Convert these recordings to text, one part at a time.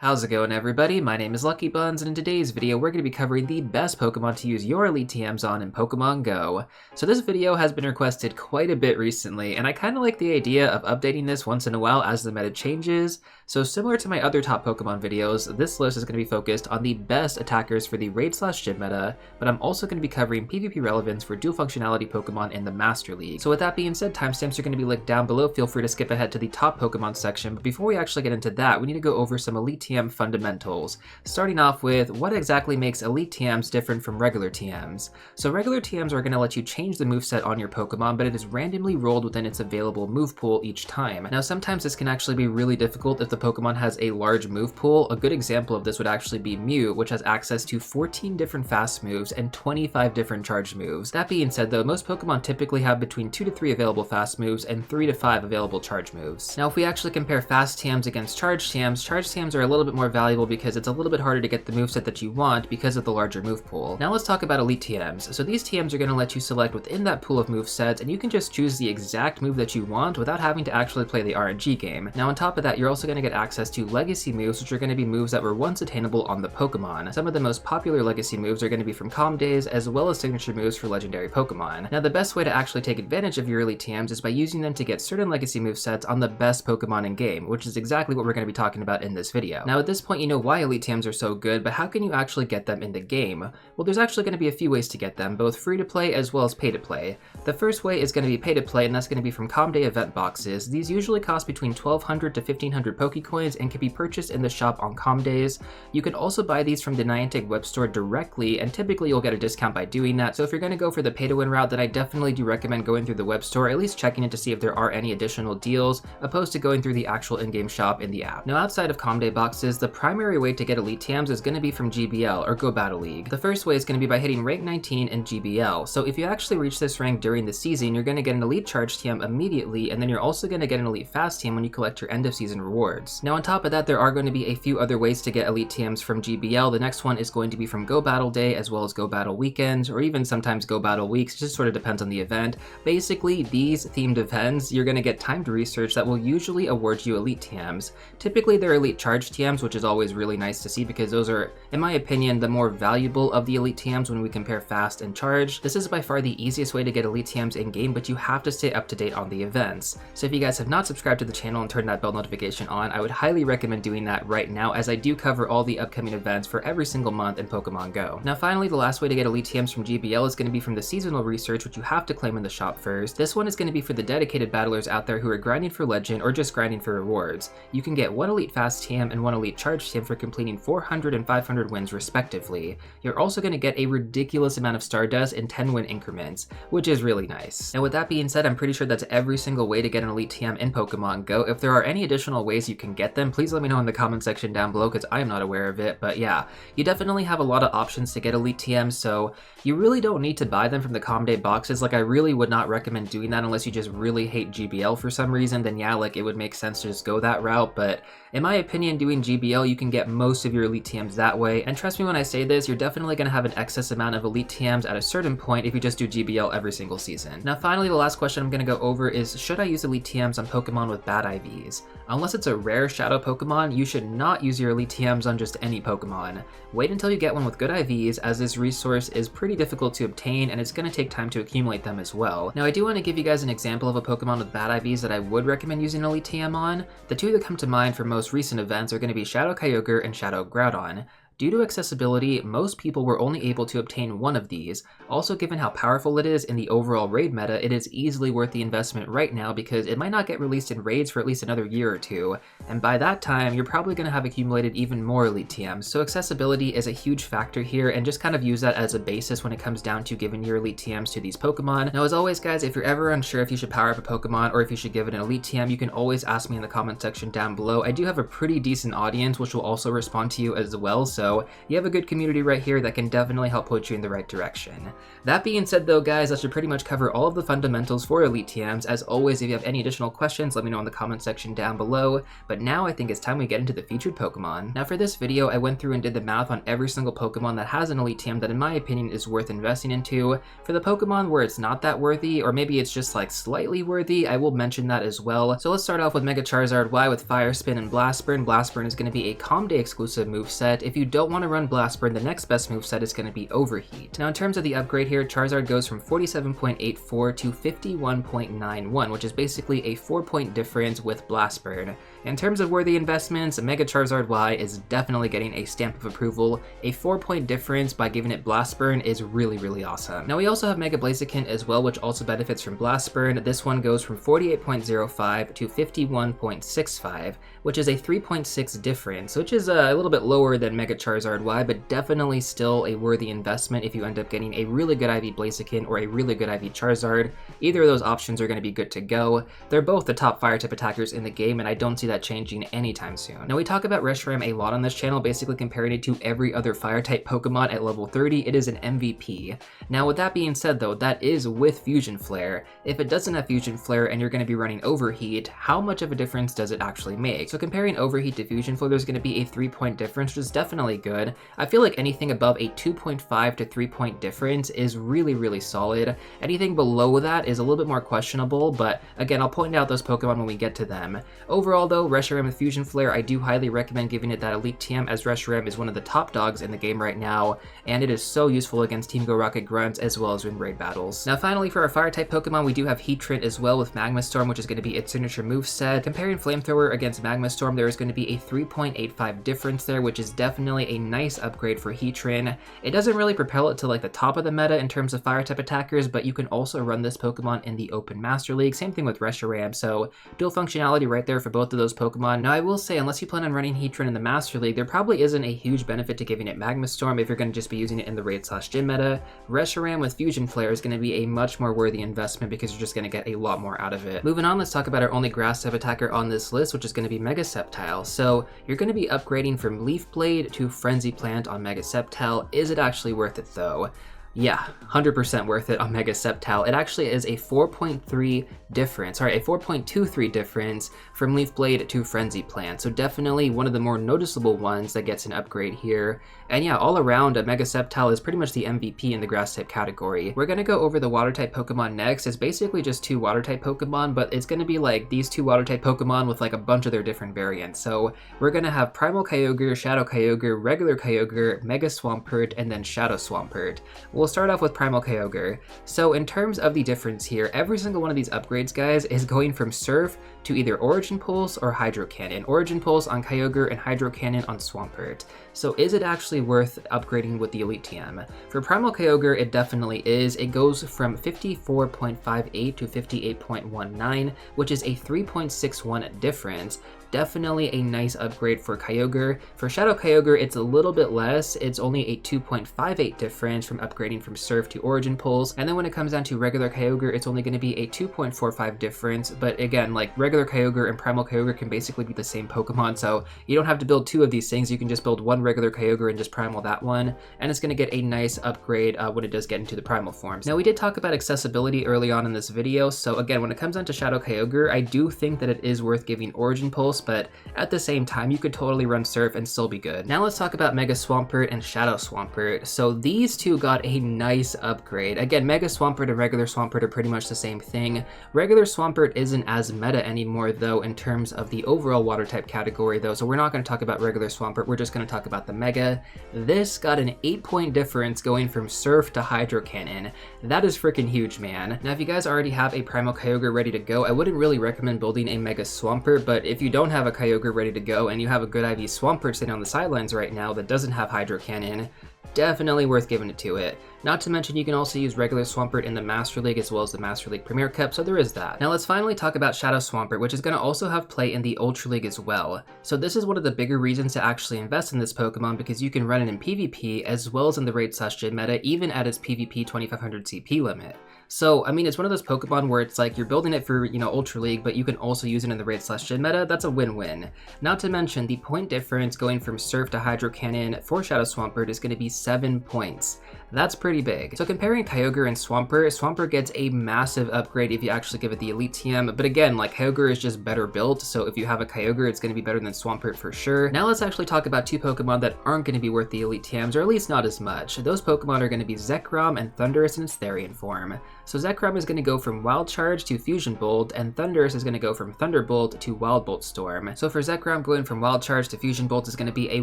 How's it going, everybody? My name is Lucky Buns, and in today's video we're going to be covering the best Pokemon to use your Elite TMs on in Pokemon Go. So this video has been requested quite a bit recently, and I kind of like the idea of updating this once in a while as the meta changes. So similar to my other top Pokemon videos, this list is going to be focused on the best attackers for the Raid/Gym meta, but I'm also going to be covering PvP relevance for dual functionality Pokemon in the Master League. So with that being said, timestamps are going to be linked down below. Feel free to skip ahead to the top Pokemon section, but before we actually get into that, we need to go over some Elite TM fundamentals, starting off with what exactly makes Elite TMs different from regular TMs. So regular TMs are going to let you change the moveset on your Pokemon, but it is randomly rolled within its available move pool each time. Now sometimes this can actually be really difficult if the Pokemon has a large move pool. A good example of this would actually be Mew, which has access to 14 different fast moves and 25 different charged moves. That being said though, most Pokemon typically have between 2 to 3 available fast moves and 3 to 5 available charge moves. Now if we actually compare fast TMs against charged TMs are a little bit more valuable because it's a little bit harder to get the moveset that you want because of the larger move pool. Now let's talk about Elite TMs. So these TMs are going to let you select within that pool of movesets, and you can just choose the exact move that you want without having to actually play the RNG game. Now on top of that, you're also going to get access to legacy moves, which are going to be moves that were once attainable on the Pokemon. Some of the most popular legacy moves are going to be from Calm Days, as well as signature moves for legendary Pokemon. Now the best way to actually take advantage of your Elite TMs is by using them to get certain legacy movesets on the best Pokemon in game, which is exactly what we're going to be talking about in this video. Now at this point, you know why Elite TMs are so good, but how can you actually get them in the game? Well, there's actually going to be a few ways to get them, both free to play as well as pay to play. The first way is going to be pay to play, and that's going to be from Calm Day event boxes. These usually cost between 1,200 to 1,500 Pokecoins and can be purchased in the shop on Calm Days. You can also buy these from the Niantic web store directly, and typically you'll get a discount by doing that. So if you're going to go for the pay to win route, then I definitely do recommend going through the web store, at least checking it to see if there are any additional deals, opposed to going through the actual in-game shop in the app. Now outside of Calm Day boxes, the primary way to get Elite TMs is going to be from GBL, or Go Battle League. The first way is going to be by hitting rank 19 in GBL. So if you actually reach this rank during the season, you're going to get an Elite Charge TM immediately, and then you're also going to get an Elite Fast TM when you collect your end of season rewards. Now on top of that, there are going to be a few other ways to get Elite TMs from GBL. The next one is going to be from Go Battle Day, as well as Go Battle Weekends, or even sometimes Go Battle Weeks. It just sort of depends on the event. Basically, these themed events, you're going to get timed research that will usually award you Elite TMs. Typically they're Elite Charge TMs, which is always really nice to see because those are, in my opinion, the more valuable of the Elite TMs when we compare fast and charge. This is by far the easiest way to get Elite TMs in game, but you have to stay up to date on the events. So if you guys have not subscribed to the channel and turned that bell notification on, I would highly recommend doing that right now, as I do cover all the upcoming events for every single month in Pokemon Go. Now finally, the last way to get Elite TMs from GBL is going to be from the seasonal research, which you have to claim in the shop first. This one is going to be for the dedicated battlers out there who are grinding for Legend or just grinding for rewards. You can get one Elite Fast TM and one Elite Charge TM for completing 400 and 500 wins respectively. You're also going to get a ridiculous amount of Stardust in 10 win increments, which is really nice. Now with that being said, I'm pretty sure that's every single way to get an Elite TM in Pokemon Go. If there are any additional ways you can get them, please let me know in the comment section down below, because I am not aware of it. But yeah, you definitely have a lot of options to get Elite TMs, so you really don't need to buy them from the Calm Day boxes. Like, I really would not recommend doing that unless you just really hate GBL for some reason. Then yeah, like, it would make sense to just go that route, but in my opinion, doing GBL, you can get most of your Elite TMs that way. And trust me when I say this, you're definitely going to have an excess amount of Elite TMs at a certain point if you just do GBL every single season. Now finally, the last question I'm going to go over is, should I use Elite TMs on Pokemon with bad IVs? Unless it's a rare Shadow Pokemon, you should not use your Elite TMs on just any Pokemon. Wait until you get one with good IVs, as this resource is pretty difficult to obtain and it's going to take time to accumulate them as well. Now I do want to give you guys an example of a Pokemon with bad IVs that I would recommend using Elite TM on. The two that come to mind for most recent events are going to be Shadow Kyogre and Shadow Groudon. Due to accessibility, most people were only able to obtain one of these. Also, given how powerful it is in the overall raid meta, it is easily worth the investment right now because it might not get released in raids for at least another year or two, and by that time, you're probably going to have accumulated even more Elite TMs. So accessibility is a huge factor here, and just kind of use that as a basis when it comes down to giving your Elite TMs to these Pokemon. Now as always guys, if you're ever unsure if you should power up a Pokemon or if you should give it an Elite TM, you can always ask me in the comment section down below. I do have a pretty decent audience which will also respond to you as well, so so you have a good community right here that can definitely help point you in the right direction. That being said though guys, that should pretty much cover all of the fundamentals for Elite TMs. As always, if you have any additional questions, let me know in the comment section down below, but now I think it's time we get into the featured Pokemon. Now for this video, I went through and did the math on every single Pokemon that has an Elite TM that in my opinion is worth investing into. For the Pokemon where it's not that worthy, or maybe it's just like slightly worthy, I will mention that as well. So let's start off with Mega Charizard Y with Fire Spin and Blast Burn. Blast Burn is going to be a Calm Day exclusive moveset. If you don't want to run Blast Burn, the next best moveset is going to be Overheat. Now in terms of the upgrade here, Charizard goes from 47.84 to 51.91, which is basically a 4-point difference with Blast Burn. In terms of worthy investments, Mega Charizard Y is definitely getting a stamp of approval. A 4-point difference by giving it Blast Burn is really awesome. Now we also have Mega Blaziken as well, which also benefits from Blast Burn. This one goes from 48.05 to 51.65, which is a 3.6 difference, which is a little bit lower than Mega Charizard Y, but definitely still a worthy investment if you end up getting a really good IV Blaziken or a really good IV Charizard. Either of those options are going to be good to go. They're both the top fire type attackers in the game, and I don't see that changing anytime soon. Now we talk about Reshiram a lot on this channel, basically comparing it to every other fire type Pokemon at level 30. It is an MVP. Now with that being said though, that is with Fusion Flare. If it doesn't have Fusion Flare and you're going to be running Overheat, how much of a difference does it actually make? So comparing Overheat to Fusion Flare, there's going to be a 3-point difference, which is definitely good. I feel like anything above a 2.5 to 3-point difference is really solid. Anything below that is a little bit more questionable, but again, I'll point out those Pokemon when we get to them. Overall though, Reshiram with Fusion Flare, I do highly recommend giving it that Elite TM, as Reshiram is one of the top dogs in the game right now, and it is so useful against Team Go Rocket Grunts as well as in raid battles. Now finally, for our fire type Pokemon, we do have Heatran as well with Magma Storm, which is going to be its signature moveset. Comparing Flamethrower against Magma Storm, there is going to be a 3.85 difference there, which is definitely a nice upgrade for Heatran. It doesn't really propel it to like the top of the meta in terms of fire type attackers, but you can also run this Pokemon in the Open Master League. Same thing with Reshiram, so dual functionality right there for both of those Pokemon. Now I will say, unless you plan on running Heatran in the Master League, there probably isn't a huge benefit to giving it Magma Storm if you're going to just be using it in the raid/gym meta. Reshiram with Fusion Flare is going to be a much more worthy investment because you're just going to get a lot more out of it. Moving on, let's talk about our only grass type attacker on this list, which is going to be Mega Sceptile. So you're going to be upgrading from Leaf Blade to Frenzy Plant on Mega Sceptile. Is it actually worth it though? Yeah, 100% worth it on Mega Sceptile. It actually is a 4.3 difference, sorry, a 4.23 difference from Leaf Blade to Frenzy Plant. So definitely one of the more noticeable ones that gets an upgrade here. And yeah, all around, a Mega Sceptile is pretty much the MVP in the grass type category. We're gonna go over the water type Pokemon next. It's basically just 2 water type Pokemon, but it's gonna be like these 2 water type Pokemon with like a bunch of their different variants. So we're gonna have Primal Kyogre, Shadow Kyogre, Regular Kyogre, Mega Swampert, and then Shadow Swampert. We'll start off with Primal Kyogre. So in terms of the difference here, every single one of these upgrades, guys, is going from Surf to either Origin Pulse or Hydro Cannon. Origin Pulse on Kyogre and Hydro Cannon on Swampert. So is it actually worth upgrading with the Elite TM? For Primal Kyogre, it definitely is. It goes from 54.58 to 58.19, which is a 3.61 difference. Definitely a nice upgrade for Kyogre. For Shadow Kyogre, it's a little bit less. It's only a 2.58 difference from upgrading from Surf to Origin Pulse. And then when it comes down to regular Kyogre, it's only going to be a 2.45 difference. But again, like regular Kyogre and Primal Kyogre can basically be the same Pokemon, so you don't have to build 2 of these things. You can just build one regular Kyogre and just Primal that one, and it's going to get a nice upgrade when it does get into the Primal forms. Now we did talk about accessibility early on in this video, so again, when it comes down to Shadow Kyogre, I do think that it is worth giving Origin Pulse, but at the same time, you could totally run Surf and still be good. Now let's talk about Mega Swampert and Shadow Swampert. So these 2 got a nice upgrade. Again, Mega Swampert and regular Swampert are pretty much the same thing. Regular Swampert isn't as meta anymore though in terms of the overall water type category though, so we're not going to talk about regular Swampert, we're just going to talk about the Mega. This got an 8-point difference going from Surf to Hydro Cannon. That is freaking huge, man. Now if you guys already have a Primal Kyogre ready to go, I wouldn't really recommend building a Mega Swampert, but if you don't have a Kyogre ready to go and you have a good IV Swampert sitting on the sidelines right now that doesn't have Hydro Cannon, definitely worth giving it to it. Not to mention you can also use regular Swampert in the Master League as well as the Master League Premier Cup, so there is that. Now let's finally talk about Shadow Swampert, which is going to also have play in the Ultra League as well. So this is one of the bigger reasons to actually invest in this Pokemon, because you can run it in PvP as well as in the raid/gym meta, even at its PvP 2500 CP limit. So, I mean, it's one of those Pokemon where it's like you're building it for, Ultra League, but you can also use it in the raid/gym meta. That's a win-win. Not to mention, the point difference going from Surf to Hydro Cannon for Shadow Swampert is going to be 7 points. That's pretty big. So comparing Kyogre and Swampert, Swampert gets a massive upgrade if you actually give it the Elite TM, but again, like, Kyogre is just better built, so if you have a Kyogre, it's going to be better than Swampert for sure. Now let's actually talk about two Pokemon that aren't going to be worth the Elite TMs, or at least not as much. Those Pokemon are going to be Zekrom and Thundurus in its Therian form. So Zekrom is going to go from Wild Charge to Fusion Bolt, and Thundurus is going to go from Thunderbolt to Wild Bolt Storm. So for Zekrom, going from Wild Charge to Fusion Bolt is going to be a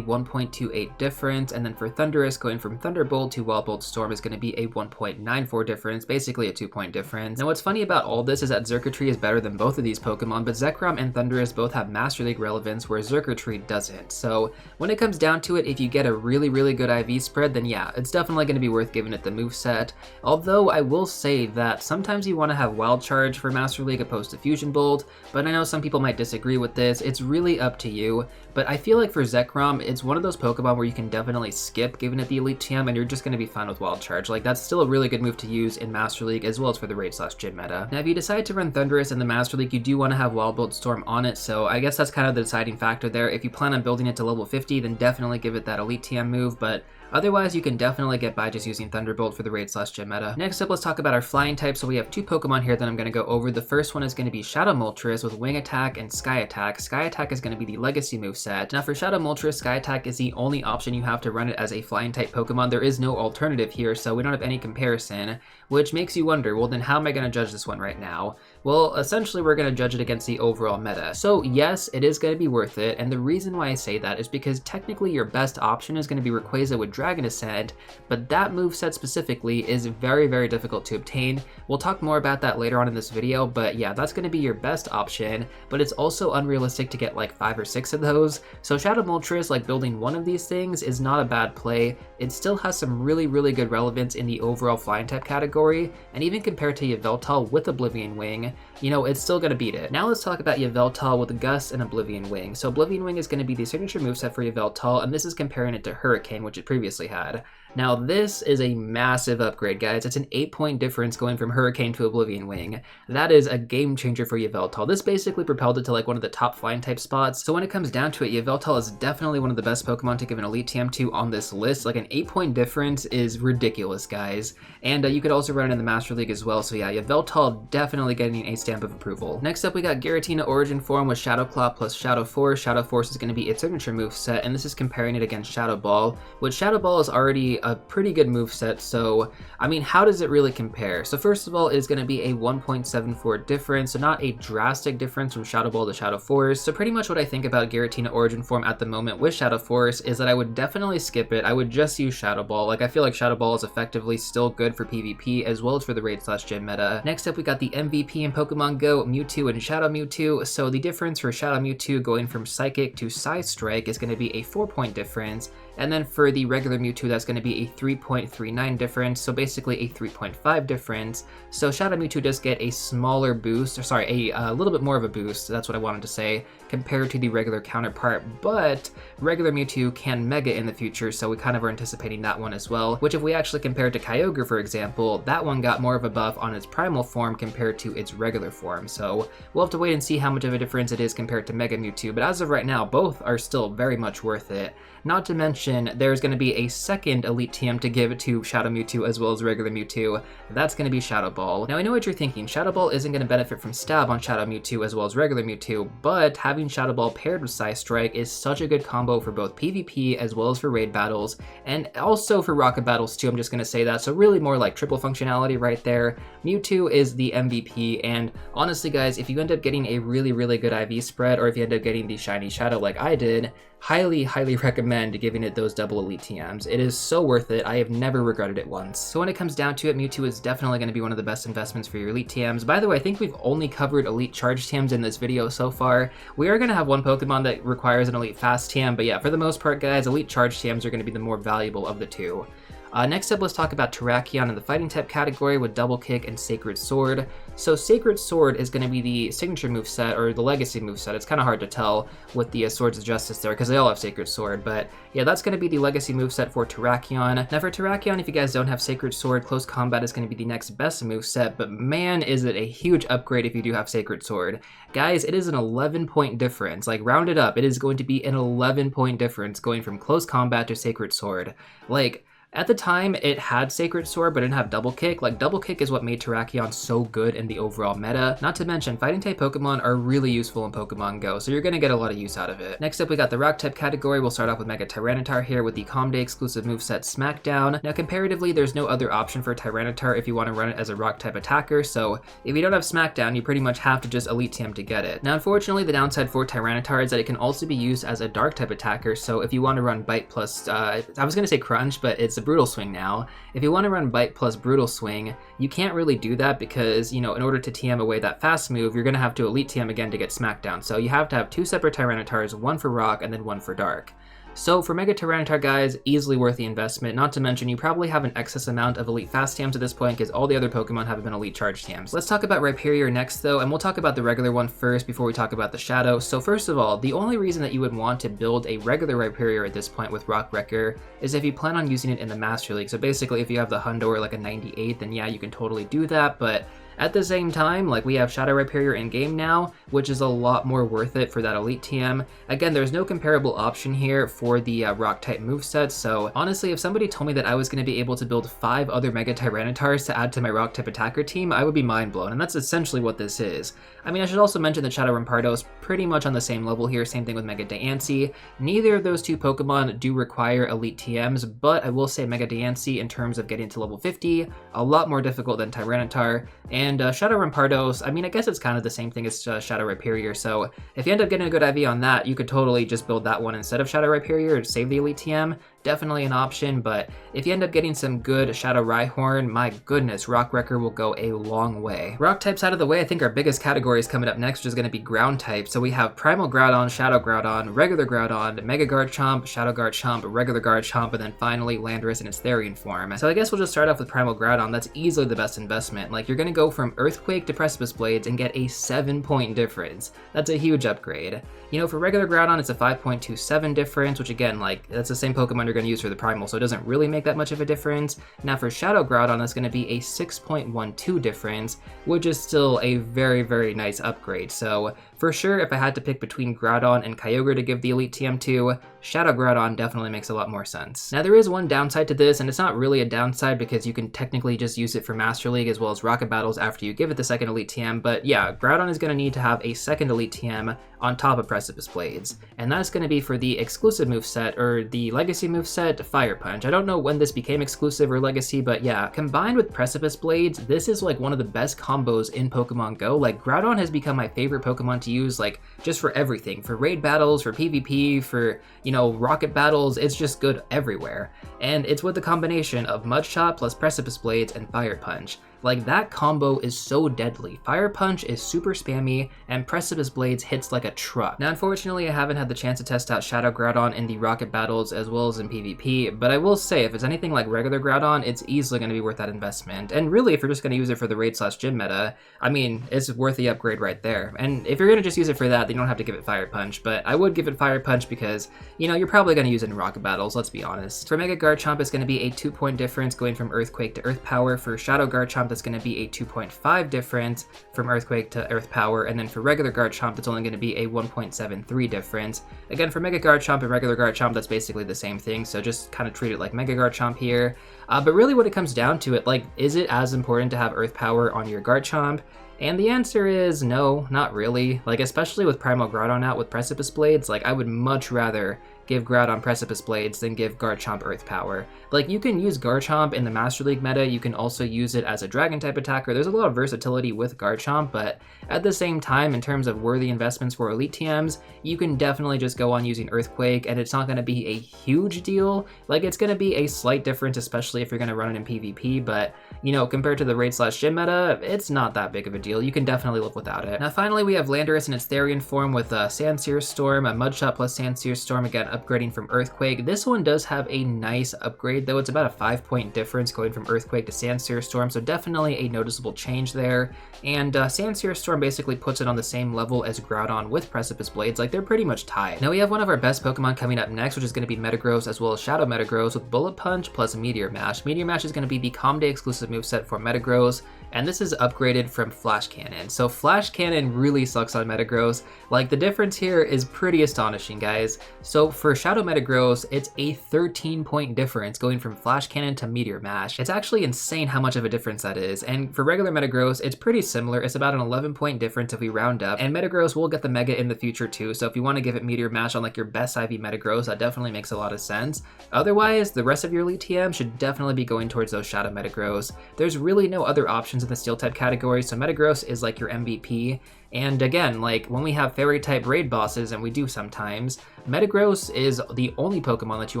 1.28 difference, and then for Thundurus, going from Thunderbolt to Wild Bolt Storm is going to be a 1.94 difference, basically a 2-point difference. Now what's funny about all this is that Xurkitree is better than both of these Pokemon, but Zekrom and Thundurus both have Master League relevance, where Xurkitree doesn't. So when it comes down to it, if you get a really good IV spread, then yeah, it's definitely going to be worth giving it the moveset. Although I will say that sometimes you want to have Wild Charge for Master League opposed to Fusion Bolt, but I know some people might disagree with this. It's really up to you, but I feel like for Zekrom, it's one of those Pokemon where you can definitely skip giving it the Elite TM and you're just going to be fine with Wild Charge. Like, that's still a really good move to use in Master League as well as for the raid/gym meta. Now if you decide to run Thundurus in the Master League, you do want to have Wild Bolt Storm on it, so I guess that's kind of the deciding factor there. If you plan on building it to level 50, then definitely give it that Elite TM move, but otherwise, you can definitely get by just using Thunderbolt for the raid/gym meta. Next up, let's talk about our flying type. So we have two Pokemon here that I'm going to go over. The first one is going to be Shadow Moltres with Wing Attack and Sky Attack. Sky Attack is going to be the Legacy moveset. Now for Shadow Moltres, Sky Attack is the only option you have to run it as a flying type Pokemon. There is no alternative here, so we don't have any comparison, which makes you wonder, well then how am I going to judge this one right now? Well, essentially we're going to judge it against the overall meta. So yes, it is going to be worth it, and the reason why I say that is because technically your best option is going to be Rayquaza with Dragon Ascent, but that moveset specifically is very difficult to obtain. We'll talk more about that later on in this video, but yeah, that's going to be your best option, but it's also unrealistic to get like 5 or 6 of those. So Shadow Moltres, like building one of these things, is not a bad play. It still has some really good relevance in the overall flying type category, and even compared to Yveltal with Oblivion Wing, it's still going to beat it. Now let's talk about Yveltal with Gust and Oblivion Wing. So Oblivion Wing is going to be the signature moveset for Yveltal, and this is comparing it to Hurricane, which it previously had. Now this is a massive upgrade, guys. It's an 8-point difference going from Hurricane to Oblivion Wing. That is a game changer for Yveltal. This basically propelled it to like one of the top flying type spots. So when it comes down to it, Yveltal is definitely one of the best Pokemon to give an Elite TM to on this list. Like an 8-point difference is ridiculous, guys. And you could also run it in the Master League as well. So yeah, Yveltal definitely getting a stamp of approval. Next up, we got Giratina Origin Form with Shadow Claw plus Shadow Force. Shadow Force is going to be its signature moveset, and this is comparing it against Shadow Ball, which Shadow Ball is already a pretty good moveset. So I mean, how does it really compare? So first of all, it's going to be a 1.74 difference, so not a drastic difference from Shadow Ball to Shadow Force. So pretty much what I think about Giratina Origin Form at the moment with Shadow Force is that I would definitely skip it. I would just use Shadow Ball. Like, I feel like Shadow Ball is effectively still good for PvP as well as for the raid/gym meta. Next up, we got the MVP in Pokemon Go, Mewtwo and Shadow Mewtwo. So the difference for Shadow Mewtwo going from Psychic to Psystrike is going to be a 4-point difference. And then for the regular Mewtwo, that's going to be a 3.39 difference, so basically a 3.5 difference. So Shadow Mewtwo does get a smaller boost, or sorry, a little bit more of a boost, that's what I wanted to say, compared to the regular counterpart, but regular Mewtwo can Mega in the future, so we kind of are anticipating that one as well, which if we actually compare it to Kyogre, for example, that one got more of a buff on its primal form compared to its regular form, so we'll have to wait and see how much of a difference it is compared to Mega Mewtwo, but as of right now, both are still very much worth it. Not to mention, there's going to be a second Elite TM to give to Shadow Mewtwo as well as regular Mewtwo. That's going to be Shadow Ball. Now I know what you're thinking, Shadow Ball isn't going to benefit from Stab on Shadow Mewtwo as well as regular Mewtwo, but having Shadow Ball paired with Psystrike is such a good combo for both PvP as well as for raid battles, and also for rocket battles too, I'm just going to say that, so really more like triple functionality right there. Mewtwo is the MVP, and honestly guys, if you end up getting a really good IV spread, or if you end up getting the Shiny Shadow like I did, highly recommend giving it those double Elite TMs. It is so worth it. I have never regretted it once. So when it comes down to it, Mewtwo is definitely going to be one of the best investments for your Elite TMs. By the way, I think we've only covered Elite Charge TMs in this video so far. We are going to have one Pokemon that requires an Elite Fast TM, but yeah, for the most part, guys, Elite Charge TMs are going to be the more valuable of the two. Next up, let's talk about Terrakion in the fighting type category with Double Kick and Sacred Sword. So Sacred Sword is going to be the signature moveset, or the legacy moveset. It's kind of hard to tell with the Swords of Justice there, because they all have Sacred Sword, but yeah, that's going to be the legacy moveset for Terrakion. Now for Terrakion, if you guys don't have Sacred Sword, Close Combat is going to be the next best moveset, but man, is it a huge upgrade if you do have Sacred Sword. Guys, it is an 11-point difference. Like, round it up, it is going to be an 11-point difference going from Close Combat to Sacred Sword. Like, at the time, it had Sacred Sword, but it didn't have Double Kick. Like, Double Kick is what made Terrakion so good in the overall meta. Not to mention, fighting-type Pokemon are really useful in Pokemon Go, so you're going to get a lot of use out of it. Next up, we got the Rock-type category. We'll start off with Mega Tyranitar here with the Calm Day exclusive moveset Smackdown. Now, comparatively, there's no other option for Tyranitar if you want to run it as a Rock-type attacker, so if you don't have Smackdown, you pretty much have to just Elite TM to get it. Now, unfortunately, the downside for Tyranitar is that it can also be used as a Dark-type attacker, so if you want to run Bite plus, I was going to say Crunch, but it's a Brutal Swing now. If you want to run Bite plus Brutal Swing, you can't really do that because, you know, in order to TM away that fast move, you're going to have to Elite TM again to get Smackdown. So you have to have two separate Tyranitars, one for Rock and then one for Dark. So for Mega Tyranitar, guys, easily worth the investment, not to mention you probably have an excess amount of Elite Fast TMs at this point because all the other Pokemon have been Elite Charge TMs. Let's talk about Rhyperior next though, and we'll talk about the regular one first before we talk about the Shadow. So first of all, the only reason that you would want to build a regular Rhyperior at this point with Rock Wrecker is if you plan on using it in the Master League. So basically if you have the Hundo like a 98, then yeah, you can totally do that, but at the same time, like, we have Shadow Rhyperior in game now, which is a lot more worth it for that Elite TM. Again, there's no comparable option here for the Rock-type movesets, so honestly, if somebody told me that I was going to be able to build 5 other Mega Tyranitars to add to my Rock-type attacker team, I would be mind-blown, and that's essentially what this is. I mean, I should also mention that Shadow Rampardo is pretty much on the same level here, same thing with Mega Diancie. Neither of those two Pokemon do require Elite TMs, but I will say Mega Diancie, in terms of getting to level 50, a lot more difficult than Tyranitar, and Shadow Rampardos, I mean, I guess it's kind of the same thing as Shadow Rhyperior, so if you end up getting a good IV on that, you could totally just build that one instead of Shadow Rhyperior and save the Elite TM. Definitely an option, but if you end up getting some good Shadow Rhyhorn, my goodness, Rock Wrecker will go a long way. Rock types out of the way, I think our biggest category is coming up next, which is going to be Ground type. So we have Primal Groudon, Shadow Groudon, Regular Groudon, Mega Garchomp, Shadow Garchomp, Regular Garchomp, and then finally Landorus in its Therian form. So I guess we'll just start off with Primal Groudon. That's easily the best investment. Like, you're going to go from Earthquake to Precipice Blades and get a 7-point difference. That's a huge upgrade. You know, for Regular Groudon, it's a 5.27 difference, which again, like, that's the same Pokemon you're going to use for the Primal, so it doesn't really make that much of a difference. Now for Shadow Groudon, that's going to be a 6.12 difference, which is still a very, very nice upgrade. So for sure, if I had to pick between Groudon and Kyogre to give the Elite TM to, Shadow Groudon definitely makes a lot more sense. Now there is one downside to this, and it's not really a downside because you can technically just use it for Master League as well as Rocket Battles after you give it the second Elite TM, but yeah, Groudon is going to need to have a second Elite TM on top of Precipice Blades, and that's going to be for the exclusive moveset, or the legacy moveset, Fire Punch. I don't know when this became exclusive or legacy, but yeah, combined with Precipice Blades, this is like one of the best combos in Pokemon Go. Like, Groudon has become my favorite Pokemon to use, like, just for everything, for raid battles, for PvP, for, you know, rocket battles. It's just good everywhere, and it's with the combination of Mud Shot plus Precipice Blades and Fire Punch. Like, that combo is so deadly. Fire Punch is super spammy, and Precipice Blades hits like a truck. Now, unfortunately, I haven't had the chance to test out Shadow Groudon in the Rocket Battles as well as in PvP, but I will say, if it's anything like regular Groudon, it's easily going to be worth that investment. And really, if you're just going to use it for the raid/gym meta, I mean, it's worth the upgrade right there. And if you're going to just use it for that, then you don't have to give it Fire Punch, but I would give it Fire Punch because, you know, you're probably going to use it in Rocket Battles, let's be honest. For Mega Garchomp, it's going to be a 2-point difference going from Earthquake to Earth Power. For Shadow Garchomp, that's going to be a 2.5 difference from Earthquake to Earth Power, and then for regular Garchomp, it's only going to be a 1.73 difference. Again, for Mega Garchomp and regular Garchomp, that's basically the same thing, so just kind of treat it like Mega Garchomp here. But really when it comes down to it, like, is it as important to have Earth Power on your Garchomp? And the answer is no, not really. Like, especially with Primal Groudon out with Precipice Blades, like, I would much rather give Groudon Precipice Blades than give Garchomp Earth Power. Like, you can use Garchomp in the Master League meta, you can also use it as a Dragon-type attacker. There's a lot of versatility with Garchomp, but at the same time, in terms of worthy investments for Elite TMs, you can definitely just go on using Earthquake, and it's not going to be a huge deal. Like, it's going to be a slight difference, especially if you're going to run it in PvP, but, you know, compared to the raid/gym meta, it's not that big of a deal. You can definitely live without it. Now, finally, we have Landorus in its Therian form with Sandsear Storm, a Mudshot plus Sandsear Storm, again, upgrading from Earthquake. This one does have a nice upgrade, though it's about a 5-point difference going from Earthquake to Sandsear Storm, so definitely a noticeable change there. And Sandsear Storm basically puts it on the same level as Groudon with Precipice Blades, like they're pretty much tied. Now we have one of our best Pokemon coming up next, which is going to be Metagross as well as Shadow Metagross with Bullet Punch plus Meteor Mash. Meteor Mash is going to be the Calm Day exclusive moveset for Metagross, and this is upgraded from Flash Cannon. So Flash Cannon really sucks on Metagross. Like, the difference here is pretty astonishing, guys. So for Shadow Metagross, it's a 13-point difference going from Flash Cannon to Meteor Mash. It's actually insane how much of a difference that is. And for regular Metagross, it's pretty similar. It's about an 11-point difference if we round up. And Metagross will get the Mega in the future too. So if you want to give it Meteor Mash on like your best IV Metagross, that definitely makes a lot of sense. Otherwise, the rest of your Elite TM should definitely be going towards those Shadow Metagross. There's really no other options in the Steel type category, so Metagross is like your MVP. And again, like when we have Fairy type raid bosses, and we do sometimes, Metagross is the only Pokemon that you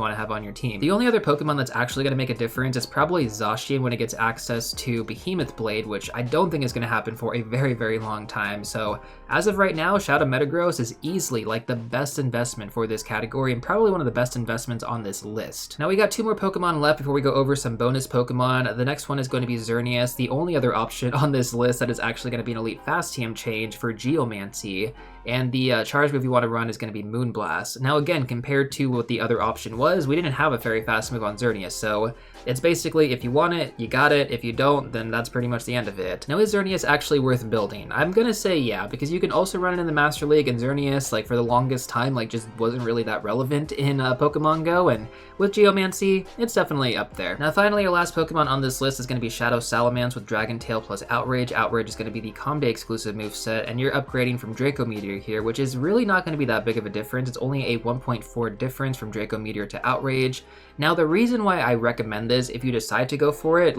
want to have on your team. The only other Pokemon that's actually going to make a difference is probably Zacian when it gets access to Behemoth Blade, which I don't think is going to happen for a very, very long time. So as of right now, Shadow Metagross is easily like the best investment for this category and probably one of the best investments on this list. Now we got 2 more Pokemon left before we go over some bonus Pokemon. The next one is going to be Xerneas, the only other option on this list that is actually going to be an Elite Fast TM change for Geomancy. And the charge move you want to run is going to be Moonblast. Now again, compared to what the other option was, we didn't have a very fast move on Xerneas, so it's basically if you want it, you got it. If you don't, then that's pretty much the end of it. Now is Xerneas actually worth building? I'm gonna say yeah, because you can also run it in the Master League, and Xerneas, like for the longest time, like just wasn't really that relevant in Pokemon Go, and with Geomancy, it's definitely up there. Now finally, our last Pokemon on this list is going to be Shadow Salamence with Dragon Tail plus Outrage. Outrage is going to be the Calm Day exclusive moveset, and you're upgrading from Draco Meteor here, which is really not going to be that big of a difference. It's only a 1.4 difference from Draco Meteor to Outrage. Now the reason why I recommend this, if you decide to go for it,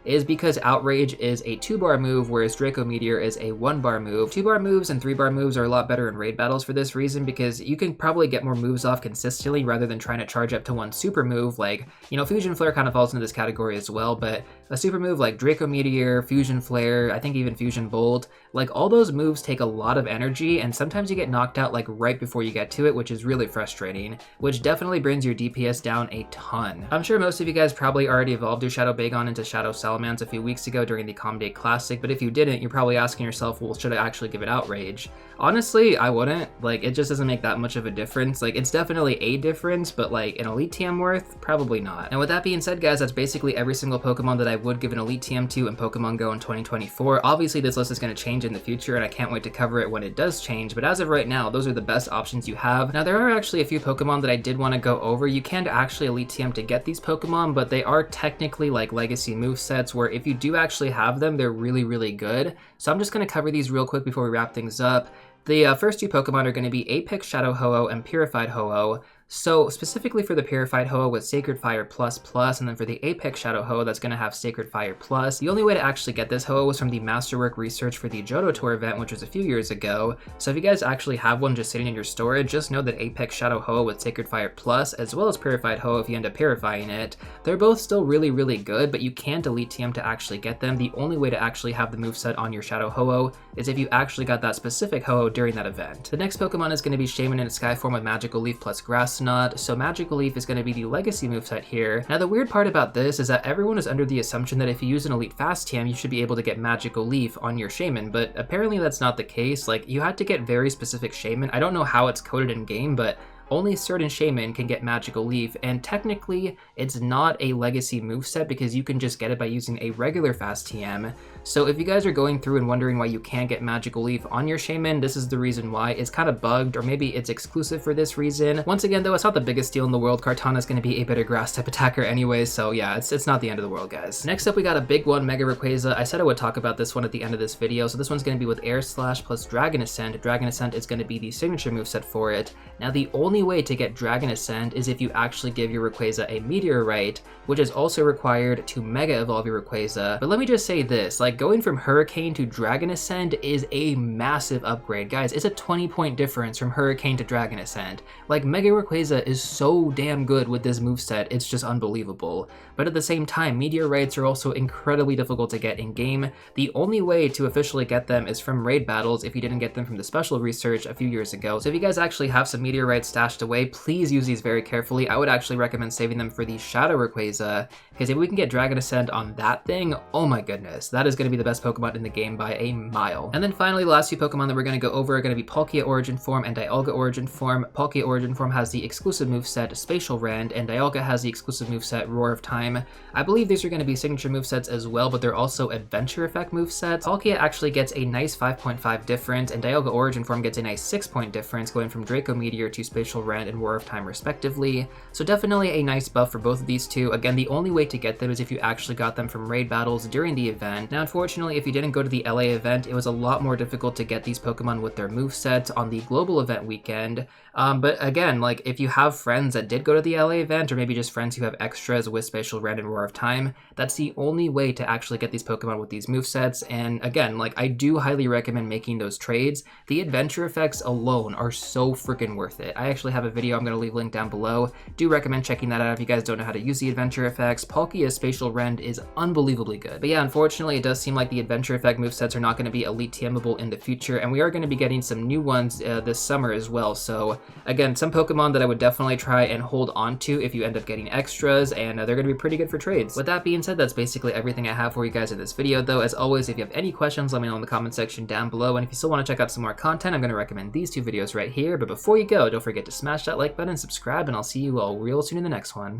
is because Outrage is a 2-bar move, whereas Draco Meteor is a 1-bar move. 2-bar moves and 3-bar moves are a lot better in raid battles for this reason, because you can probably get more moves off consistently rather than trying to charge up to one super move. Like, you know, Fusion Flare kind of falls into this category as well, but a super move like Draco Meteor, Fusion Flare, I think even Fusion Bolt, like all those moves take a lot of energy, and sometimes you get knocked out like right before you get to it, which is really frustrating, which definitely brings your DPS down a ton. I'm sure most of you guys probably already evolved your Shadow Bagon into Shadow Salamence a few weeks ago during the Calm Day Classic, but if you didn't, you're probably asking yourself, well, should I actually give it Outrage? Honestly, I wouldn't. Like, it just doesn't make that much of a difference. Like, it's definitely a difference, but like an Elite TM worth, probably not. And with that being said, guys, that's basically every single Pokemon that I would give an Elite TM to in Pokemon Go in 2024. Obviously, this list is going to change in the future, and I can't wait to cover it when it does change, but as of right now, those are the best options you have. Now, there are actually a few Pokemon that I did want to go over. You can actually Elite TM to get these Pokemon, but they are technically like legacy movesets, where if you do actually have them, they're really, really good. So I'm just going to cover these real quick before we wrap things up. The first 2 Pokemon are going to be Apex Shadow Ho-Oh and Purified Ho-Oh. So specifically for the Purified Ho-Oh with Sacred Fire plus, and then for the Apex Shadow Ho-Oh that's going to have Sacred Fire plus. The only way to actually get this Ho-Oh was from the Masterwork research for the Johto Tour event, which was a few years ago. So if you guys actually have one just sitting in your storage, just know that Apex Shadow Ho-Oh with Sacred Fire plus, as well as Purified Ho-Oh if you end up purifying it, they're both still really, really good, but you can't Elite TM to actually get them. The only way to actually have the moveset on your Shadow Ho-Oh is if you actually got that specific Ho-Oh during that event. The next Pokemon is going to be Shaman in its Sky form with Magical Leaf plus Grass Knot. So Magical Leaf is going to be the legacy moveset here. Now the weird part about this is that everyone is under the assumption that if you use an Elite Fast TM, you should be able to get Magical Leaf on your Shaman, but apparently that's not the case. Like, you had to get very specific Shaman. I don't know how it's coded in game, but only certain Shaman can get Magical Leaf, and technically it's not a legacy moveset because you can just get it by using a regular Fast TM. So if you guys are going through and wondering why you can't get Magical Leaf on your Shaman, this is the reason why. It's kind of bugged, or maybe it's exclusive for this reason. Once again though, it's not the biggest deal in the world. Kartana is going to be a bitter grass type attacker anyway, so yeah, it's not the end of the world, guys. Next up we got a big one, Mega Rayquaza. I said I would talk about this one at the end of this video, so this one's going to be with Air Slash plus Dragon Ascent. Dragon Ascent is going to be the signature moveset for it. Now the only way to get Dragon Ascent is if you actually give your Rayquaza a Meteorite, which is also required to Mega Evolve your Rayquaza. But let me just say this, like, Like, going from Hurricane to Dragon Ascend is a massive upgrade. Guys, it's a 20-point difference from Hurricane to Dragon Ascend. Like, Mega Rayquaza is so damn good with this moveset, it's just unbelievable. But at the same time, Meteorites are also incredibly difficult to get in-game. The only way to officially get them is from raid battles if you didn't get them from the special research a few years ago. So if you guys actually have some Meteorites stashed away, please use these very carefully. I would actually recommend saving them for the Shadow Rayquaza, because if we can get Dragon Ascend on that thing, oh my goodness, that is going to be the best Pokemon in the game by a mile. And then finally, the last two Pokemon that we're going to go over are going to be Palkia Origin Form and Dialga Origin Form. Palkia Origin Form has the exclusive moveset Spatial Rend, and Dialga has the exclusive moveset Roar of Time. I believe these are going to be signature movesets as well, but they're also Adventure Effect movesets. Palkia actually gets a nice 5.5 difference, and Dialga Origin Form gets a nice 6-point difference, going from Draco Meteor to Spatial Rend and Roar of Time respectively. So definitely a nice buff for both of these two. Again, the only way to get them is if you actually got them from raid battles during the event. Now, unfortunately, if you didn't go to the LA event, it was a lot more difficult to get these Pokemon with their movesets on the global event weekend. But again, like, if you have friends that did go to the LA event, or maybe just friends who have extras with Spatial Rend and Roar of Time, that's the only way to actually get these Pokemon with these movesets. And again, like, I do highly recommend making those trades. The adventure effects alone are so freaking worth it. I actually have a video I'm going to leave a link down below. Do recommend checking that out if you guys don't know how to use the adventure effects. Palkia's Spatial Rend is unbelievably good. But yeah, unfortunately, it does seem like the adventure effect movesets are not going to be Elite TMable in the future, and we are going to be getting some new ones this summer as well. So again, some Pokemon that I would definitely try and hold on to if you end up getting extras, and they're going to be pretty good for trades. With that being said, that's basically everything I have for you guys in this video, though. As always, if you have any questions, let me know in the comment section down below, and if you still want to check out some more content, I'm going to recommend these two videos right here. But before you go, don't forget to smash that like button, subscribe, and I'll see you all real soon in the next one.